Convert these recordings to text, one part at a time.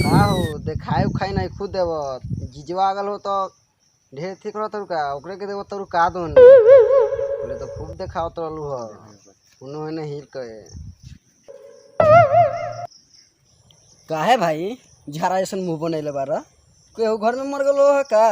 का हो देखाई उखाई नहीं खुद देव जिजवा आगल हो तो ढेर ठीक रह तरु का ओकरे के देव तरु का दोन बोले तो खूब देखावत रहलू ह उन्हों ने हिल के काहे भाई झारा जैसन मुंह बनैले बारा केहू घर में मर गलो है का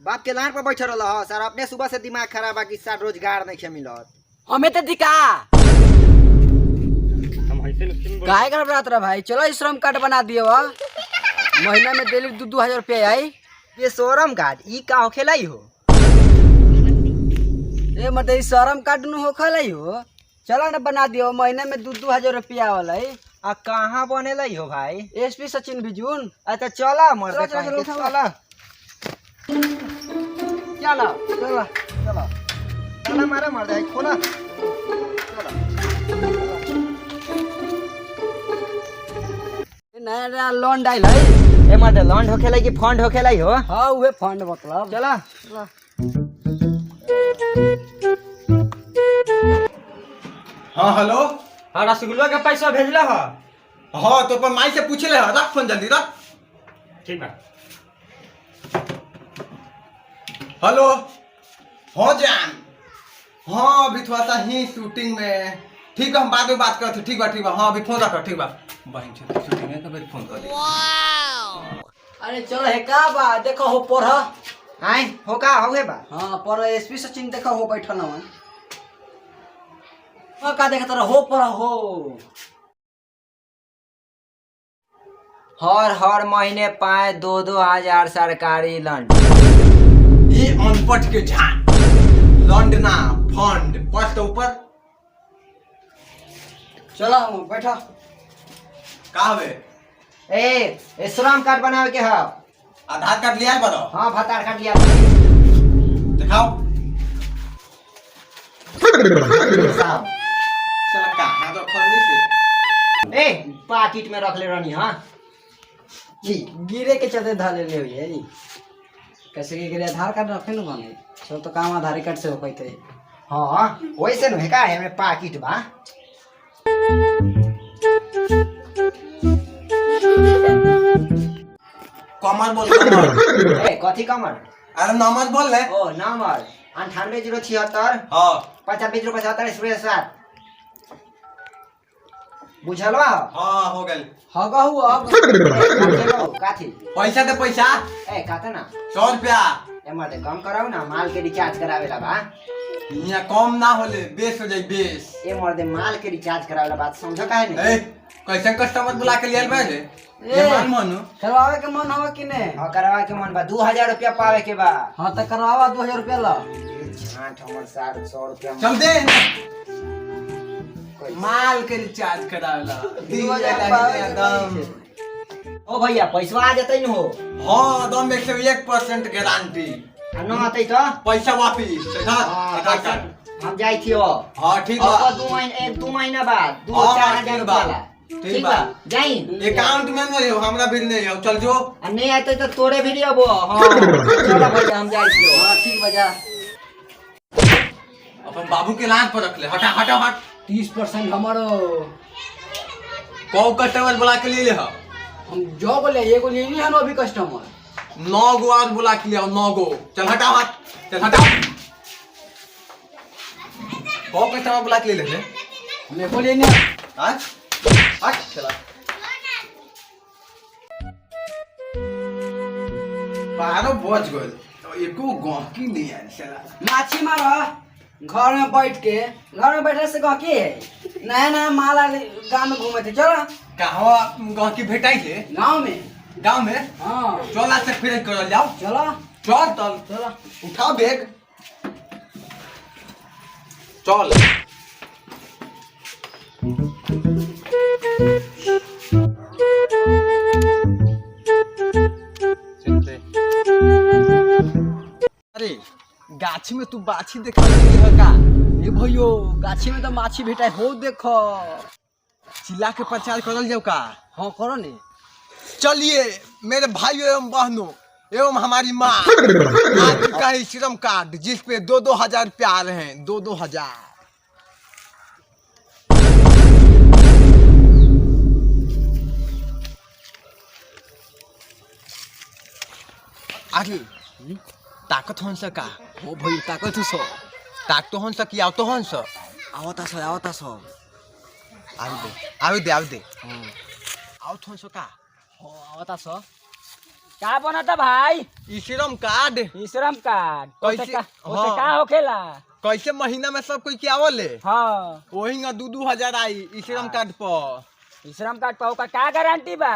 बाप के लान पर बैठल रहा सर अपने सुबह से दिमाग खराब है कि साथ रोजगार नहीं मिलत हमें तो दिखा काहे कर रात रहा भाई चलो श्रम कार्ड बना दिए वा महीना में डेली 2-2 हजार रुपया आई ये श्रम कार्ड ई का होखेला हो ए मतलब श्रम कार्ड नु होखेला हो चलो ना बना दियो महीना में 2-2 हजार रुपया वाला आ कहाँ बनेला हो भाई एसपी सचिन बिजुन अच्छा चला मर चलो चला चलो चलो चला चला मारे मर जाए खोला नया नया लोन डाल है ए मत लॉन्ड होखेला कि फंड होखेला हो हाँ उहे फंड मतलब चला हाँ हेलो। हाँ रसगुल्ला का पैसा भेजला है हाँ तो पर माई से पूछ ले रख फोन जल्दी रख। ठीक है हेलो। हाँ जान हाँ अभी थोड़ा सा ही शूटिंग में ठीक है हम बाद में बात करते ठीक बा हाँ अभी फोन रखो ठीक बा बहन छोटी शूटिंग है तो फिर फोन कर दे। अरे चलो है का बा देखो हो पढ़ आए हो का हो बा हाँ पर एसपी सचिन देखो हो बैठल ना का देखा तारा हो पढ़ हो हर महीने पाए 2-2 हजार सरकारी लंड ये अनपढ़ के झान लंडना फंड पढ़ तो ऊपर चलो बैठो का हवे ए श्रम कार्ड बनावे के है आधार कार्ड लिया बताओ। हाँ आधार कार्ड लिया दिखाओ साहब चला कहाँ तो खोलने से ए पाकिट में रख ले रहनी हाँ गिरे के चलते धाले ले हुई है कैसे के गिरे आधार कार्ड रखे न माने सब तो काम आधार कार्ड से हो पाते हाँ वैसे न है का है में पाकिट बा कमर बोल कमर। ए कथी कमर अरे नंबर बोल ले। ओ नंबर 9807 हाँ 5507 बुझलवा हाँ हो गए। हगा हुआ काथी पैसा दे पैसा ए काथा ना 100 रुपया ए मर्दे कम कराऊ ना माल के रिचार्ज करावेला बा यहाँ कम ना होले बेस हो जाए बेस। ए मर्दे माल के रिचार्ज करावेला बात समझो काहे नहीं ए कैसे कस्टमर बुला के लिए बाजे ये मान मानो करवावे के मन हवा कि ने हां करवा के मन बा 2000 रुपया पावे के बा हां त करवावा 2000 रुपया ला झांट हमर 100 रुपया चल दे माल के रिचार्ज करावेला 2000 एकदम। ओ भैया पैसा आ जतै न हो हाँ दम 101% गारंटी आ न आतै त पैसा वापिस आधार कार्ड हम जाई थियो हाँ ठीक बा अब 2 महीना बाद 2-4 हजार रुपया ला ठीक बा जाई अकाउंट में नहीं हो हमरा भी नहीं हो चल जो आ नहीं आतै त तोरे भी अबो हां चलो भैया हम जाई थियो हां ठीक बजा अपन बाबू के लाज पर रख ले हटा हटा हट 30% हमारो कौ कस्टमर बुला के ले हा हम जो बोले एगो ले ली हन अभी कस्टमर 9 गो और बुला के ले आओ 9 गो चल हटा हट चल हटा कौ कस्टमर बुला के ले ले हमें बोले नहीं आज हट चला बारो बज गए तो एको गहकी नहीं आयल चला माछी मारो घर में बैठ के घर में बैठे से गहकी है नया नया माल गांव में घूमे थे चलो कहवा गहकी भेटाई थे गांव में में हाँ चल आज से फिर कर जाओ चलो चल चल चलो उठा बैग चल अरे गाछी में तू बाछी देखा है का ए भैयो गाछी में तो माछी भेटा हो देखो चिल्ला के प्रचार करल जाओ का हाँ करो ने चलिए मेरे भाइयों एवं बहनों एवं हमारी माँ आज का है श्रम कार्ड जिस पे 2-2 हजार रुपया आ रहे हैं 2-2 हजार। आगे ताकत हंस का ओ भाई ताकत सो ताक तो हंस की आओ तो हंस आवता सो आवे दे आओ तो हंस का हो आवता सो का बनता भाई ई श्रम कार्ड ई श्रम कार्ड कैसे- ओसे हाँ। का होखेला कैसे महीना में सब कोई के आवले हाँ वही 2-2 हजार आई ई श्रम कार्ड पर ई श्रम कार्ड पाओ का गारंटी बा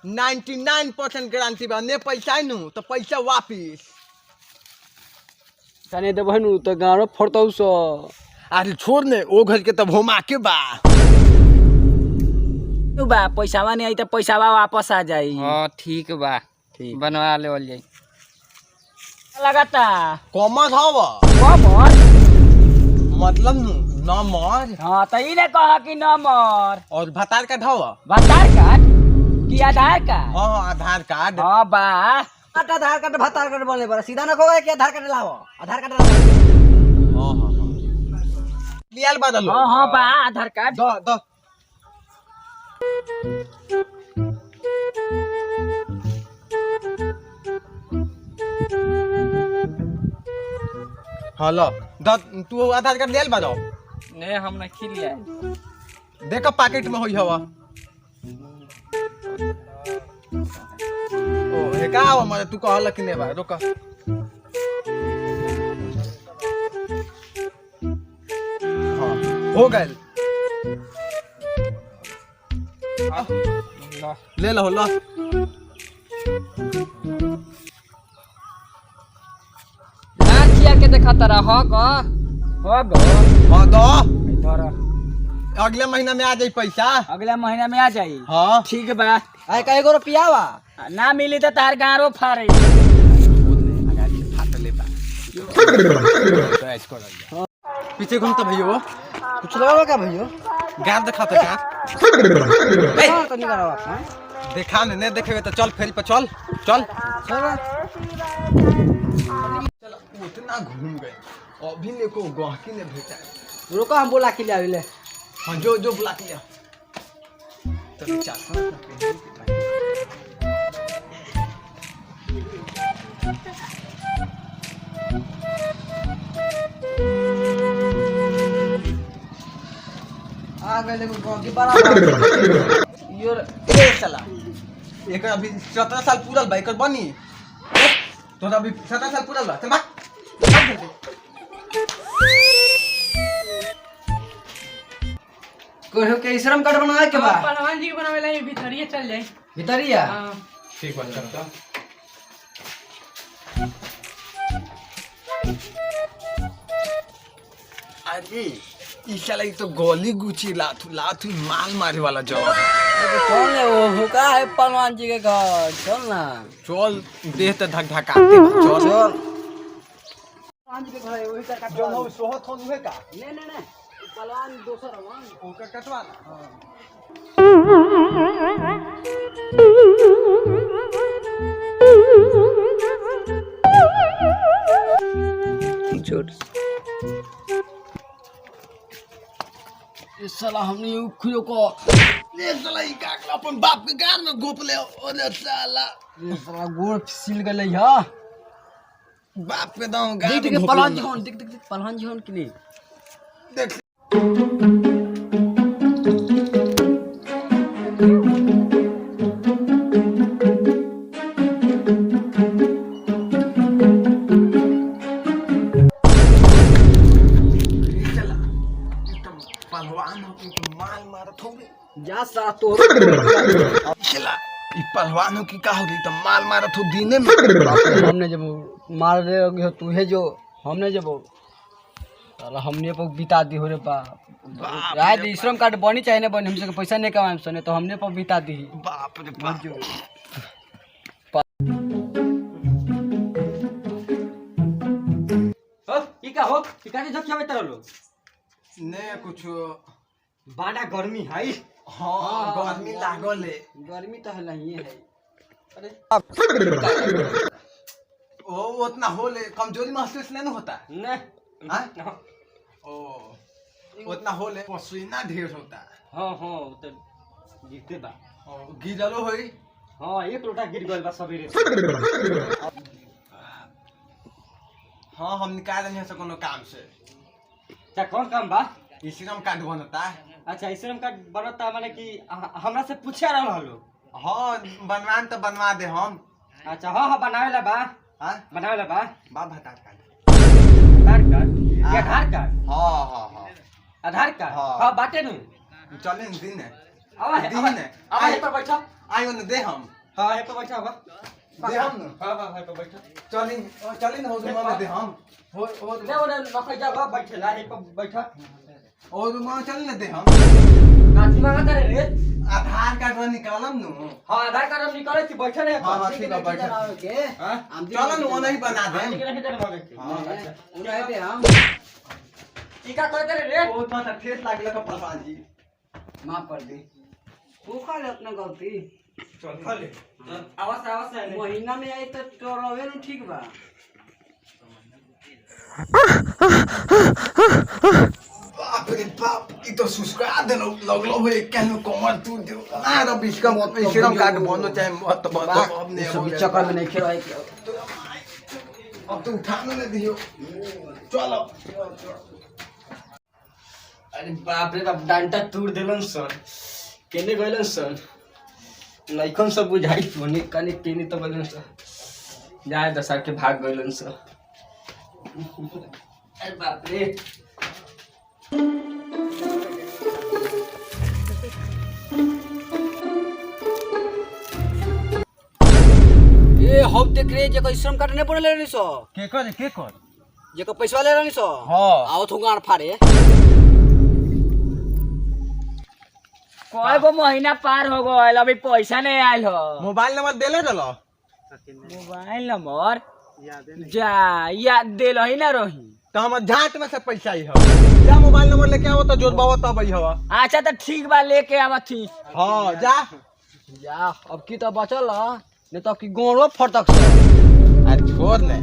99% गारंटी बा ने पैसा नु तो पैसा वापिस तने देबहनु तो गारो फरतौ सो अरे छोड़ ने ओ घर के तब होमा के बा तू बा पैसावा नहीं आई तो पैसावा वापस आ जाई हाँ ठीक बा ठीक बनवा लेवल जाई। लगाता कॉमन हवा कमर मतलब नंबर हाँ तो इने कहा कि नंबर और भतार कार्ड हवा आधार कार्ड कि आधार कार्ड हाँ आधार कार्ड हाँ बा आधार कार्ड भतार कार्ड बने पर सीधा न कहो कि आधार कार्ड लाओ आधार कार्ड लाओ हाँ लियाल बदलो हाँ हाँ बा आधार कार्ड दो हेलो तू आधार कार्ड लियाल बजाओ ने हम ना खिलिया देखो पैकेट में होई हवा ओ हे का हवा मरे तू कहल कि ने बा रोका हाँ हो गइल ले लो लो किया के देखा तारा हो गो हो गो हाँ दो इधर अगले महीना में आ जाई पैसा अगले महीना में आ जाई हाँ ठीक बा आय का एगो रुपया वा ना मिली तो तार गारो फारे पीछे घूमता भैया कुछ लगावा का भैया गार दिखा तो गार कहां तो निकलवा हां देखा ने देखेगा तो चल फेरी पर चल चल उतना घूम गए अभी ने को गहकी ने भेजा रुको हम बोला के ले आविले हाँ जो बुला के लिया तो चार आ गए देखो गहकी बराबर यो ए साला एक अभी 17 साल पूरल बा एकर बनी तो अभी 17 साल पूरल बा चल भाग कोहो के श्रम कार्ड बनाए के बा पहलवान जी के बनावेला ये भीतरिए चल जाई। भीतरिया ठीक बा चल अरे ई साला ई तो गोली गुची लाथू माल मारे वाला जवाब है। चल ले वो हुका है पहलवान जी के घर चल ना चल देह तो धक धकाते बा, चल चल पहलवान जी के घर है वही का जो हम सोहत होन हुए का ने पहलवान दोसर हवन ओकर कटवा छोड़ इस साला हमने खुलो को ले साला ई काकला अपन बाप के गार में गोप ले ओले साला ये साला गोड़ सिल गले ह बाप के दांव गार देख में देख घोप पहलवान ले। जी होन देख पहलवान जी होन कि नहीं देख पहलवान हो के माल मारत हो जा सा तो चला ई पहलवानों की का हो गई तो माल मारत हो दीने में हमने जब मार रहे हो तू है जो हमने जब साला हमने पर बिता दी हो रे बाप यार ई श्रम कार्ड बनी चाहे ना बनी हमसे पैसा नहीं कमाए सने तो हमने पर बिता दी बाप रे बाप जो ई का हो ई का झक जावे तरलो ने कुछ बाड़ा गर्मी है हाँ गर्मी लागल है गर्मी तो है नहीं है ओ उतना होले कमजोरी महसूस नहीं होता नहीं हाँ? ओ उतना होले पसीना ढेर होता हाँ हाँ तो गिरते बा गिरलो होई हाँ एक लोटा गिर गइल बा सवेरे हाँ हम निकाल नहीं से कोनो काम से अच्छा कौन काम बा श्रम कार्ड बनता अच्छा श्रम कार्ड बनता माने कि हमरा से पूछे रहल हलो हाँ बनवान तो बनवा दे हम अच्छा हाँ हाँ बनावेला बा हाँ बनावेला बा बाप आधार कार्ड आधार कार्ड ये आधार कार्ड हाँ हाँ हाँ आधार कार्ड हाँ। हाँ बाटे नु चले न दिन आवा है दिन है आवा है पर बैठा आयो न दे हम हाँ है पर बैठा आवा दे हम न हाँ हाँ है पर बैठा चले न हो में दे हम हो ले ओने नखै जा बा बैठेला है पर बैठा और मां चले न दे हम काठी मांगा रे रे आधार कार्ड में निकालम नु हाँ आधार कार्ड हम निकाले थी बैठे रहे हाँ ठीक है बैठ हाँ चलो न वो नहीं बना दे हाँ उन्हें दे हम टीका कर दे रे ओ तो ठेस लागले का प्रधान जी माफ कर दी तू खा ले अपना गलती चल खा ले आवाज है महीना में आई तो तोरवे न ठीक बा बाप रे बाप ई तो सुस्का दे लगलो है केनो कमर तू दे ना रो श्रम कार्ड बनो चाहे मत अब ने चक्कर में नहीं खेल अब तो उठाने न दियो चलो अरे बाप रे बाप डांटा तोड़ देलन सर केने गइलन सर लइकन सब बुझाई फोने कने केने तो गइलन सर जाए दशा के भाग गइलन सर अरे बाप रे ए हम देख रे जेको श्रम कार्ड नहीं बनले रहनी सो के कर जेको पैसा ले रहनी सो हां आओ थू गाड़ फाड़े कोई गो महीना पार हो गइल अभी पैसा नहीं आइल हो मोबाइल नंबर देले रहलो मोबाइल नंबर जा याद देल ही ना रही तो हम झाट में से पैसा ही हो जा मोबाइल नंबर लेके आओ तो जोड़बाओ तब ही हो अच्छा तो ठीक बा लेके आवा थी हां जा जा अब की तो बचल नहीं तो की गोड़ो फटक सो अरे छोड़ ले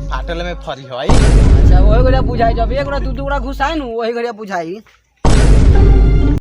फाटल में फरी होई अच्छा वही घड़िया बुझाई जब एक दू घुसाई नु वही घड़िया बुझाई